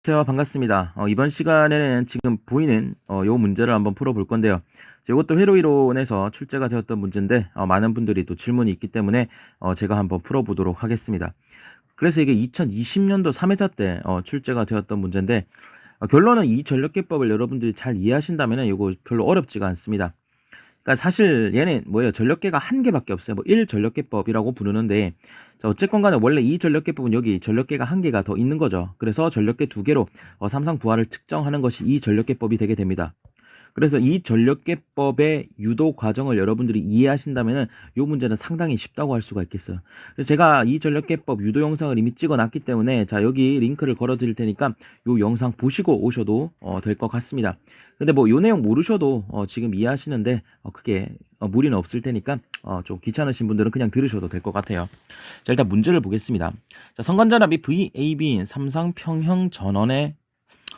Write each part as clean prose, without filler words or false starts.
안녕하세요. 반갑습니다. 이번 시간에는 지금 보이는 요 문제를 한번 풀어볼 건데요. 이것도 회로 이론에서 출제가 되었던 문제인데 많은 분들이 또 질문이 있기 때문에 제가 한번 풀어보도록 하겠습니다. 그래서 이게 2020년도 3회차 때 출제가 되었던 문제인데 결론은 이 전력계법을 여러분들이 잘 이해하신다면 이거 별로 어렵지가 않습니다. 그러니까 사실 얘는 뭐예요? 전력계가 한 개밖에 없어요. 뭐 1전력계법이라고 부르는데 자, 어쨌건 간에 원래 이 전력계법은 여기 전력계가 한 개가 더 있는 거죠. 그래서 전력계 두 개로 삼상 부하를 측정하는 것이 이 전력계법이 되게 됩니다. 그래서 이 전력계법의 유도 과정을 여러분들이 이해하신다면은 이 문제는 상당히 쉽다고 할 수가 있겠어요. 그래서 제가 이 전력계법 유도 영상을 이미 찍어놨기 때문에 자 여기 링크를 걸어 드릴 테니까 이 영상 보시고 오셔도 될 것 같습니다. 근데 뭐 이 내용 모르셔도 지금 이해하시는데 크게 무리는 없을 테니까 좀 귀찮으신 분들은 그냥 들으셔도 될 것 같아요. 자 일단 문제를 보겠습니다. 자 성간전압이 VAB인 삼상평형 전원의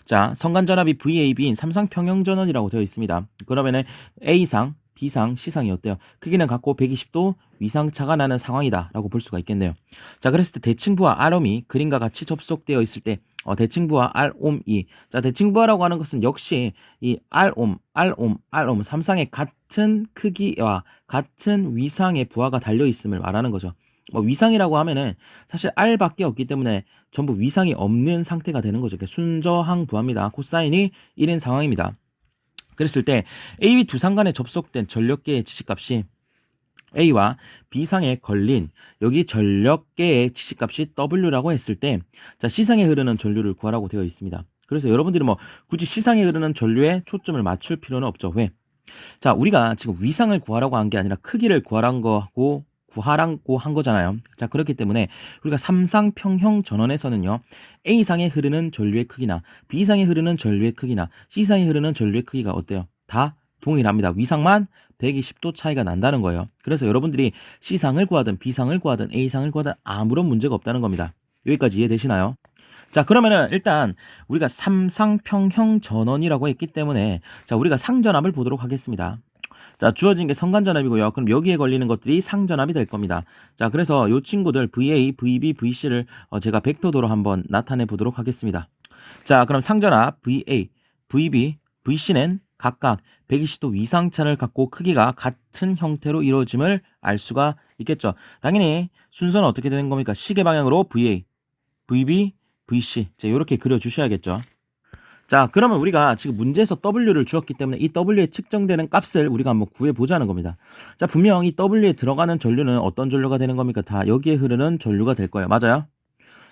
자, 성간전압이 VAB인 삼상평형전원이라고 되어 있습니다. 그러면은 A상, B상, C상이 어때요? 크기는 같고 120도 위상차가 나는 상황이다 라고 볼 수가 있겠네요. 자, 그랬을 때 대칭부와 R옴이 그림과 같이 접속되어 있을 때 대칭부와 R옴이 자, 대칭부하라고 하는 것은 역시 이 R옴, 삼상의 같은 크기와 같은 위상의 부하가 달려 있음을 말하는 거죠. 위상이라고 하면은 사실 R밖에 없기 때문에 전부 위상이 없는 상태가 되는 거죠. 순저항 부하입니다. 코사인이 1인 상황입니다. 그랬을 때 A, B 두 상간에 접속된 전력계의 지시값이 A와 B상에 걸린 여기 전력계의 지시값이 W라고 했을 때 자, C상에 흐르는 전류를 구하라고 되어 있습니다. 그래서 여러분들이 뭐 굳이 C상에 흐르는 전류에 초점을 맞출 필요는 없죠. 왜? 자, 우리가 지금 위상을 구하라고 한 게 아니라 크기를 구하라고 한 거잖아요. 자, 그렇기 때문에 우리가 삼상평형 전원에서는요, A상에 흐르는 전류의 크기나 B상에 흐르는 전류의 크기나 C상에 흐르는 전류의 크기가 어때요? 다 동일합니다. 위상만 120도 차이가 난다는 거예요. 그래서 여러분들이 C상을 구하든 B상을 구하든 A상을 구하든 아무런 문제가 없다는 겁니다. 여기까지 이해되시나요? 자, 그러면은 일단 우리가 삼상평형 전원이라고 했기 때문에 자, 우리가 상전압을 보도록 하겠습니다. 자, 주어진 게 성간전압이고요. 그럼 여기에 걸리는 것들이 상전압이 될 겁니다. 자, 그래서 이 친구들 VA, VB, VC를 제가 벡터도로 한번 나타내 보도록 하겠습니다. 자, 그럼 상전압 VA, VB, VC는 각각 120도 위상차를 갖고 크기가 같은 형태로 이루어짐을 알 수가 있겠죠. 당연히 순서는 어떻게 되는 겁니까? 시계 방향으로 VA, VB, VC. 자, 이렇게 그려주셔야겠죠. 자, 그러면 우리가 지금 문제에서 W를 주었기 때문에 이 W에 측정되는 값을 우리가 한번 구해보자는 겁니다. 자, 분명 이 W에 들어가는 전류는 어떤 전류가 되는 겁니까? 다 여기에 흐르는 전류가 될 거예요. 맞아요?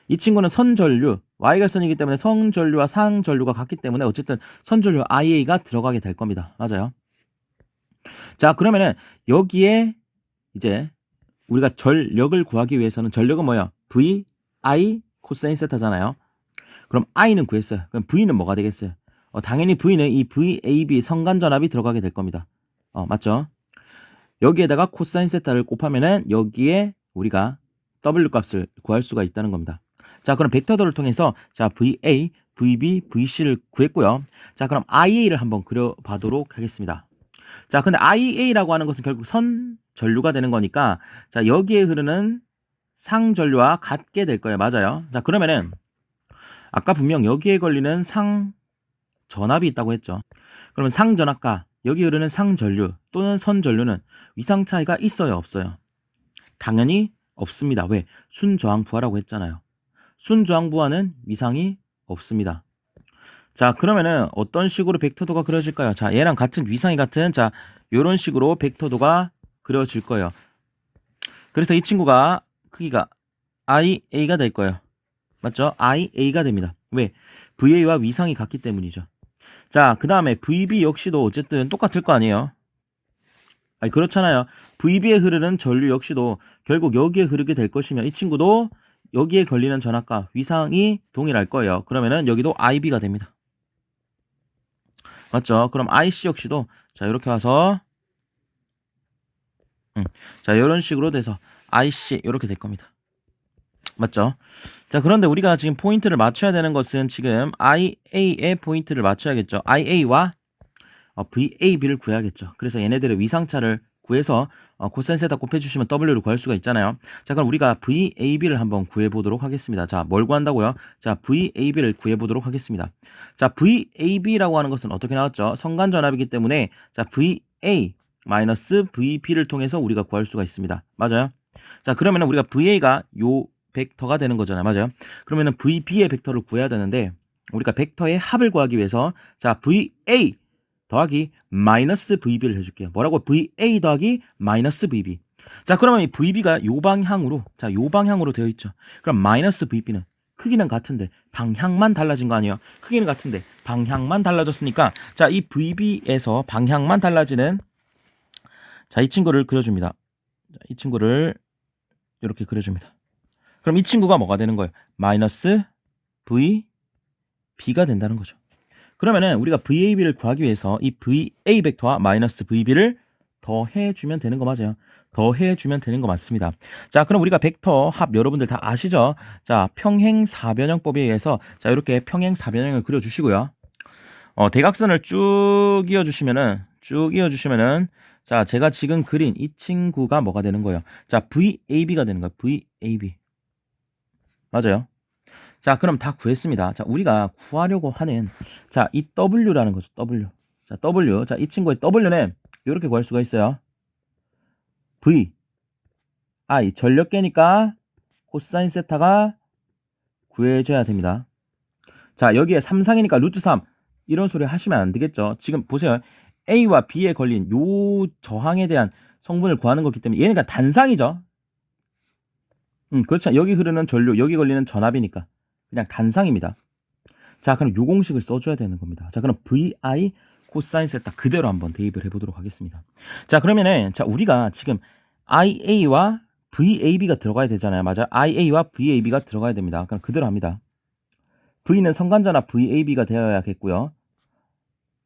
이 친구는 선전류, Y결선이기 때문에 성전류와 상전류가 같기 때문에 어쨌든 선전류 IA가 들어가게 될 겁니다. 맞아요? 자, 그러면은 여기에 이제 우리가 전력을 구하기 위해서는 전력은 뭐야? V, I, 코사인 세타잖아요. 그럼 I는 구했어요. 그럼 V는 뭐가 되겠어요? 당연히 V는 이 VAB 성간전압이 들어가게 될 겁니다. 맞죠? 여기에다가 코사인 세타를 곱하면은 여기에 우리가 W 값을 구할 수가 있다는 겁니다. 자, 그럼 벡터도를 통해서 자, VA, VB, VC를 구했고요. 자, 그럼 IA를 한번 그려보도록 하겠습니다. 자, 근데 IA라고 하는 것은 결국 선전류가 되는 거니까 자, 여기에 흐르는 상전류와 같게 될 거예요. 맞아요? 자, 그러면은 아까 분명 여기에 걸리는 상전압이 있다고 했죠. 그러면 상전압과 여기 흐르는 상전류 또는 선전류는 위상 차이가 있어요, 없어요? 당연히 없습니다. 왜? 순저항부하라고 했잖아요. 순저항부하는 위상이 없습니다. 자, 그러면은 어떤 식으로 벡터도가 그려질까요? 자, 얘랑 같은 위상이 같은 자, 요런 식으로 벡터도가 그려질 거예요. 그래서 이 친구가 크기가 IA가 될 거예요. 맞죠? IA가 됩니다. 왜? VA와 위상이 같기 때문이죠. 자, 그 다음에 VB 역시도 어쨌든 똑같을 거 아니에요? 아니, 그렇잖아요. VB에 흐르는 전류 역시도 결국 여기에 흐르게 될 것이며 이 친구도 여기에 걸리는 전압과 위상이 동일할 거예요. 그러면은 여기도 IB가 됩니다. 맞죠? 그럼 IC 역시도 자, 이렇게 와서 자, 이런 식으로 돼서 IC 이렇게 될 겁니다. 맞죠? 자, 그런데 우리가 지금 포인트를 맞춰야 되는 것은 지금 IA의 포인트를 맞춰야겠죠. IA와 VAB를 구해야겠죠. 그래서 얘네들의 위상차를 구해서 코사인 세타 곱해주시면 W를 구할 수가 있잖아요. 자, 그럼 우리가 VAB를 한번 구해보도록 하겠습니다. 자, 뭘 구한다고요? 자, VAB를 구해보도록 하겠습니다. 자, VAB라고 하는 것은 어떻게 나왔죠? 성간전압이기 때문에 자, VA 마이너스 VB를 통해서 우리가 구할 수가 있습니다. 맞아요? 자, 그러면은 우리가 VA가 요 벡터가 되는 거잖아요. 맞아요? 그러면은 VB의 벡터를 구해야 되는데 우리가 벡터의 합을 구하기 위해서 자, VA 더하기 마이너스 VB를 해줄게요. 뭐라고? VA 더하기 마이너스 VB. 자, 그러면 이 VB가 요 방향으로, 자, 요 방향으로 되어 있죠. 그럼 마이너스 VB는 크기는 같은데 방향만 달라진 거 아니에요? 크기는 같은데 방향만 달라졌으니까 자, 이 VB에서 방향만 달라지는 자, 이 친구를 그려줍니다. 자, 이 친구를 이렇게 그려줍니다. 그럼 이 친구가 뭐가 되는 거예요? 마이너스 VB가 된다는 거죠. 그러면은 우리가 VAB를 구하기 위해서 이 VA 벡터와 마이너스 VB를 더해주면 되는 거 맞아요? 더해주면 되는 거 맞습니다. 자, 그럼 우리가 벡터 합 여러분들 다 아시죠? 자, 평행사변형법에 의해서 자, 이렇게 평행사변형을 그려주시고요. 대각선을 쭉 이어주시면은 자, 제가 지금 그린 이 친구가 뭐가 되는 거예요? 자, VAB가 되는 거예요. VAB. 맞아요? 자, 그럼 다 구했습니다. 자, 우리가 구하려고 하는 자, 이 W라는 거죠. W. 자, W. 자, 이 친구의 W는 이렇게 구할 수가 있어요. V I 전력계니까 코사인 세타가 구해져야 됩니다. 자, 여기에 3상이니까 루트 3 이런 소리 하시면 안 되겠죠. 지금 보세요. A와 B에 걸린 요 저항에 대한 성분을 구하는 거기 때문에 얘는 그냥 단상이죠. 그렇죠. 여기 흐르는 전류, 여기 걸리는 전압이니까 그냥 단상입니다. 자, 그럼 요 공식을 써줘야 되는 겁니다. 자, 그럼 VI 코사인 세타 그대로 한번 대입을 해보도록 하겠습니다. 자, 그러면은 자, 우리가 지금 IA와 VAB가 들어가야 되잖아요. 맞아요. IA와 VAB가 들어가야 됩니다. 그럼 그대로 합니다. V는 성간전압 VAB가 되어야겠고요.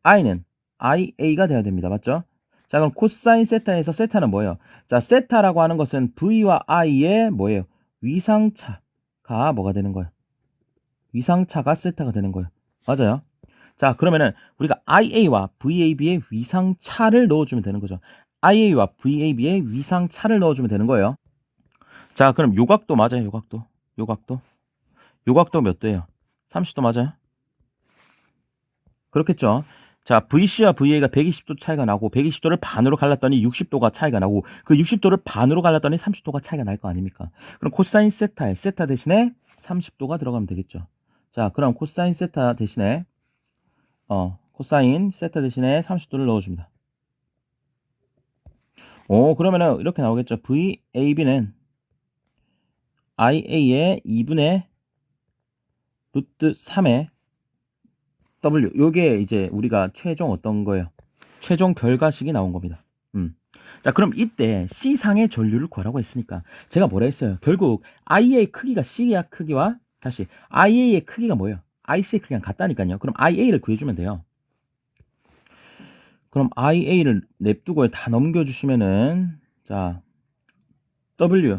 I는 IA가 되어야 됩니다. 맞죠? 자, 그럼 코사인 세타에서 세타는 뭐예요? 자, 세타라고 하는 것은 V와 I의 뭐예요? 위상차가 뭐가 되는 거예요? 위상차가 세타가 되는 거예요. 맞아요? 자, 그러면은 우리가 IA와 VAB의 위상차를 넣어주면 되는 거죠. IA와 VAB의 위상차를 넣어주면 되는 거예요. 자, 그럼 요각도 맞아요. 요각도 몇 도예요? 30도 맞아요? 그렇겠죠. 자, VC와 VA가 120도 차이가 나고 120도를 반으로 갈랐더니 60도가 차이가 나고 그 60도를 반으로 갈랐더니 30도가 차이가 날 거 아닙니까? 그럼 코사인 세타에 세타 대신에 30도가 들어가면 되겠죠. 자, 그럼 코사인 세타 대신에 코사인 세타 대신에 30도를 넣어줍니다. 그러면은 이렇게 나오겠죠. VAB는 IA의 2분의 루트 3의 W. 요게 이제 우리가 최종 어떤 거예요? 최종 결과식이 나온 겁니다. 자, 그럼 이때 C상의 전류를 구하라고 했으니까 제가 뭐라 했어요? 결국 IA의 크기가 C의 크기와 다시 IA의 크기가 뭐예요? IC의 크기랑 같다니까요. 그럼 IA를 구해주면 돼요. 그럼 IA를 냅두고 다 넘겨주시면은 자, W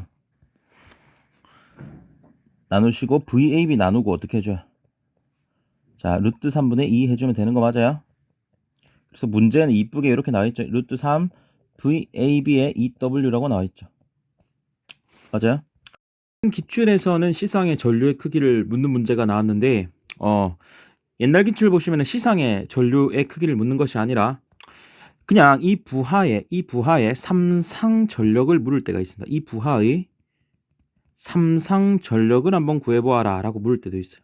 나누시고 VAB 나누고 어떻게 해줘요? 자, 루트 3분의 2 해주면 되는 거 맞아요? 그래서 문제는 이쁘게 이렇게 나와있죠. 루트 3 VAB의 EW라고 나와있죠. 맞아요? 기출에서는 C상의 전류의 크기를 묻는 문제가 나왔는데 옛날 기출 보시면 C상의 전류의 크기를 묻는 것이 아니라 그냥 이 부하의 3상 전력을 물을 때가 있습니다. 이 부하의 3상 전력을 한번 구해보아라 라고 물을 때도 있어요.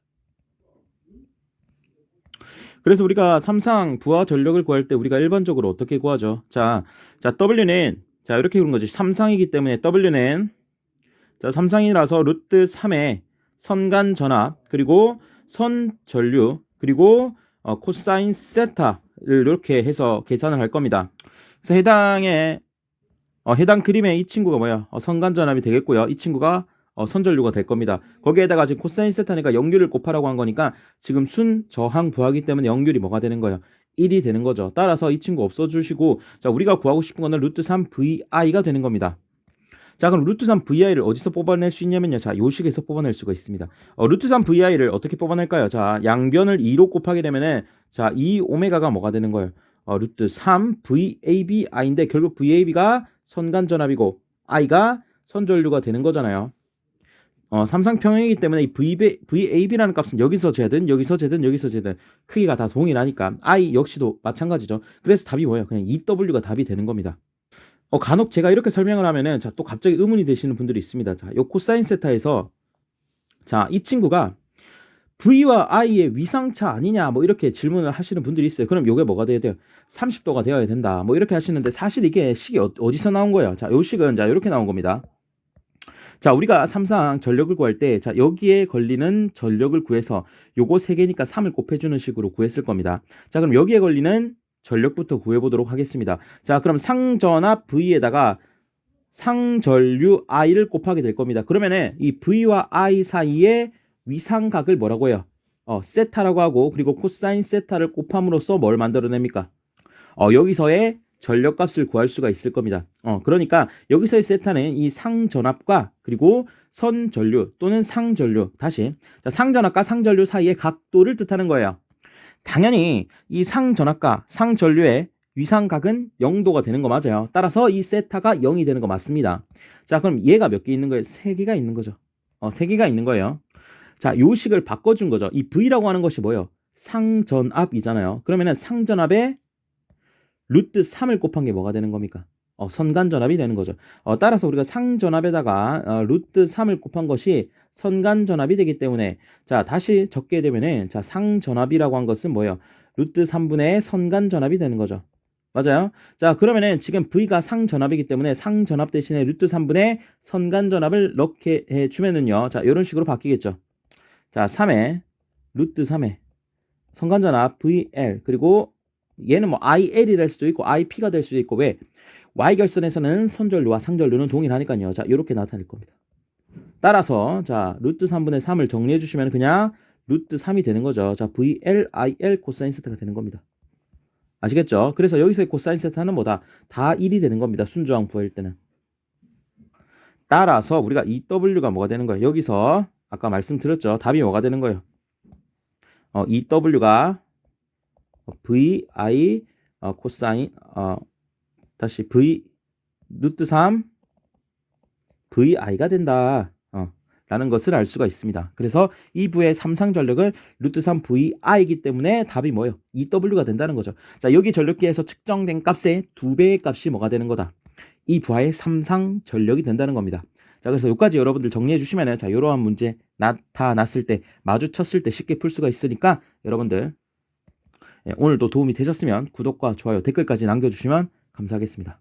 그래서 우리가 3상 부하 전력을 구할 때 우리가 일반적으로 어떻게 구하죠? 자, W는 자, 이렇게 그런 거지. 3상이기 때문에 W는 자, 3상이라서 루트 3의 선간 전압 그리고 선 전류 그리고 코사인 세타를 이렇게 해서 계산을 할 겁니다. 그래서 해당 그림의 이 친구가 뭐야? 선간 전압이 되겠고요. 이 친구가 선전류가 될 겁니다. 거기에다가 지금 코사인 세타니까 역률을 곱하라고 한 거니까 지금 순 저항 부하기 때문에 역률이 뭐가 되는 거예요? 1이 되는 거죠. 따라서 이 친구 없어주시고 자, 우리가 구하고 싶은 거는 루트 3 VI가 되는 겁니다. 자, 그럼 루트 3 VI를 어디서 뽑아낼 수 있냐면요. 자, 요 식에서 뽑아낼 수가 있습니다. 루트 3 VI를 어떻게 뽑아낼까요? 자, 양변을 2로 곱하게 되면은 자, 이 오메가가 뭐가 되는 거예요? 루트 3 VAB I인데 결국 VAB가 선간전압이고 I가 선전류가 되는 거잖아요. 삼상평행이기 때문에 이 VAB라는 값은 여기서 재든 여기서 재든 여기서 재든 크기가 다 동일하니까 I 역시도 마찬가지죠. 그래서 답이 뭐예요? 그냥 EW가 답이 되는 겁니다. 간혹 제가 이렇게 설명을 하면은 자, 또 갑자기 의문이 되시는 분들이 있습니다. 자, 요 코사인 세타에서 자, 이 친구가 V와 I의 위상차 아니냐 뭐 이렇게 질문을 하시는 분들이 있어요. 그럼 요게 뭐가 돼야 돼요? 30도가 되어야 된다. 뭐 이렇게 하시는데 사실 이게 식이 어디서 나온 거예요? 자, 요 식은 자, 이렇게 나온 겁니다. 자, 우리가 삼상 전력을 구할 때 자, 여기에 걸리는 전력을 구해서 요거 3개니까 3을 곱해주는 식으로 구했을 겁니다. 자, 그럼 여기에 걸리는 전력부터 구해보도록 하겠습니다. 자, 그럼 상전압 V에다가 상전류 I를 곱하게 될 겁니다. 그러면은 이 V와 I 사이의 위상각을 뭐라고 해요? 세타라고 하고 그리고 코사인 세타를 곱함으로써 뭘 만들어냅니까? 여기서의 전력값을 구할 수가 있을 겁니다. 그러니까 여기서의 세타는 이 상전압과 그리고 선전류 또는 상전류 다시 자, 상전압과 상전류 사이의 각도를 뜻하는 거예요. 당연히 이 상전압과 상전류의 위상각은 0도가 되는 거 맞아요. 따라서 이 세타가 0이 되는 거 맞습니다. 자, 그럼 얘가 몇 개 있는 거예요? 3개가 있는 거죠. 3개가 있는 거예요. 자, 요 식을 바꿔준 거죠. 이 V라고 하는 것이 뭐예요? 상전압이잖아요. 그러면은 상전압에 루트 3을 곱한 게 뭐가 되는 겁니까? 선간전압이 되는 거죠. 따라서 우리가 상전압에다가 루트 3을 곱한 것이 선간전압이 되기 때문에 자, 다시 적게 되면은 자, 상전압이라고 한 것은 뭐예요? 루트 3분의 선간전압이 되는 거죠. 맞아요? 자, 그러면은 지금 V가 상전압이기 때문에 상전압 대신에 루트 3분의 선간전압을 넣게 해주면은요. 자, 이런 식으로 바뀌겠죠. 자, 3에 루트 3에 선간전압 VL 그리고 얘는 뭐 IL이 될 수도 있고 IP가 될 수도 있고 왜? Y결선에서는 선전류와 상전류는 동일하니까요. 자, 이렇게 나타낼 겁니다. 따라서 자, 루트 3분의 3을 정리해 주시면 그냥 루트 3이 되는 거죠. 자, VLIL 코사인 세타가 되는 겁니다. 아시겠죠? 그래서 여기서의 코사인 세타는 뭐다? 다 1이 되는 겁니다. 순조항 부호일 때는. 따라서 우리가 EW가 뭐가 되는 거예요? 여기서 아까 말씀드렸죠. 답이 뭐가 되는 거예요? EW가 VI 코사인 다시 V 루트 3 VI가 된다. 라는 것을 알 수가 있습니다. 그래서 이 부의 삼상전력은 루트 3 VI이기 때문에 답이 뭐예요? EW가 된다는 거죠. 자, 여기 전력기에서 측정된 값의 2배의 값이 뭐가 되는 거다? 이 부하의 삼상전력이 된다는 겁니다. 자, 그래서 여기까지 여러분들 정리해 주시면은 자, 이러한 문제 나타났을 때 마주쳤을 때 쉽게 풀 수가 있으니까 여러분들 오늘도 도움이 되셨으면 구독과 좋아요, 댓글까지 남겨주시면 감사하겠습니다.